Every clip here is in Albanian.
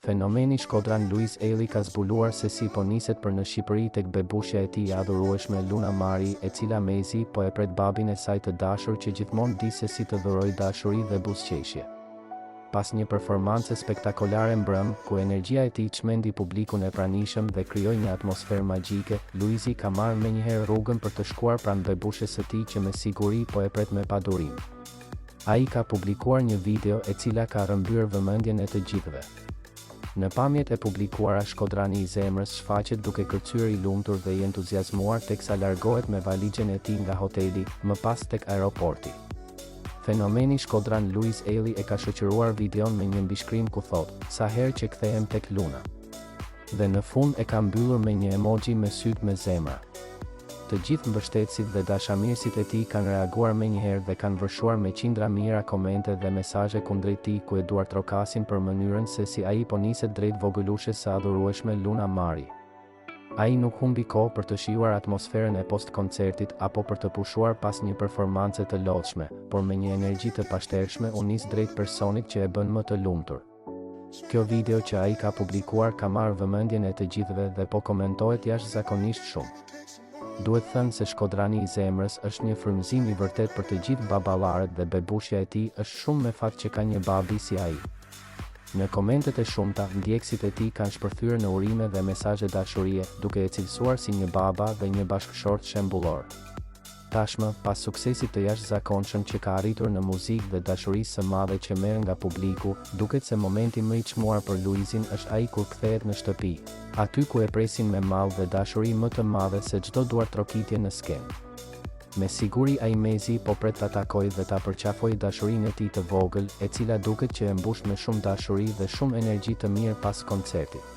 Fenomeni Shkodran Luiz Eli ka zbuluar se si po niset për në Shqipëri tek bebushja e tij e adhurueshme Luna Mari, e cila mezi po e pret babin e saj të dashur që gjithmonë di se si të dhuroj dashuri dhe buzëqeshje. Pas një performance spektakolare mbrëm, ku energjia e tij çmendi publikun e pranishëm dhe krijoi një atmosferë magjike, Luizi ka marrë menjëherë rrugën për të shkuar pranë bebushes së tij që me siguri po e pret me padurim. Ai ka publikuar një video e cila ka rrëmbyer vëmendjen e të gjithëve. Në pamjet e publikuara, Shkodrani i zemrës shfaqet duke kërcyer i lumtur dhe i entuziazmuar teksa largohet me valixhen e tij nga hoteli, më pas tek aeroporti. Fenomeni Shkodran Luiz Eli e ka shoqëruar videon me një mbishkrim ku thotë: "Sa herë që kthehem tek Luna." Dhe në fund e ka mbyllur me një emoji me syt me zemra. Të gjithë mbështetësit dhe dashamirësit e tij kanë reaguar menjëherë dhe kanë vërshuar me qindra mijëra komente dhe mesazhe kundrejt tij, ku e duartrokasin për mënyrën se si ai po niset drejt vogëlushes së adhurueshme Luna Mari. Ai nuk humbi kohë për të shijuar atmosferën e post-koncertit apo për të pushuar pas një performance të lodhshme, por me një energji të pashtershme u nis drejt personit që e bën më të lumtur. Kjo video që ai ka publikuar ka marrë vëmendjen e të gjithëve dhe po komentohet jashtëzakonisht shumë. Duhet thënë se Shkodrani i zemrës është një frymëzim i vërtet për të gjithë baballarët dhe bebushja e tij është shumë me fat që ka një babi si ai. Në komentet e shumta, ndjekësit e tij kanë shpërthyer në urime dhe mesazhe dashurie, duke e cilësuar si një baba dhe një bashkëshort shembullor. Tashmë, pas suksesit të jashtëzakonshëm që ka arritur në muzikë dhe dashurisë së madhe që merr nga publiku, duket se momenti më i çmuar për Luizin është ai kur kthehet në shtëpi, aty ku e presin me mall dhe dashuri më të madhe se çdo duartrokitje në skenë. Me siguri ai mezi po pret ta takojë dhe ta përqafojë dashurinë e tij të vogël, e cila duket që e mbush me shumë dashuri dhe shumë energji të mirë pas koncertit.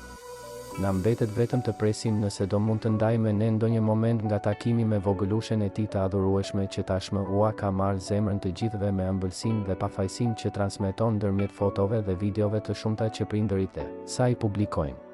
Na mbetet vetëm të presim nëse do mund të ndajë me ne ndonjë moment nga takimi me vogëlushen e tij të adhurueshme që tashmë ua ka marrë zemrën të gjithëve me ëmbëlsinë dhe pafajësinë që transmeton ndërmjet fotove dhe videove të shumta që prindërit e saj publikojnë.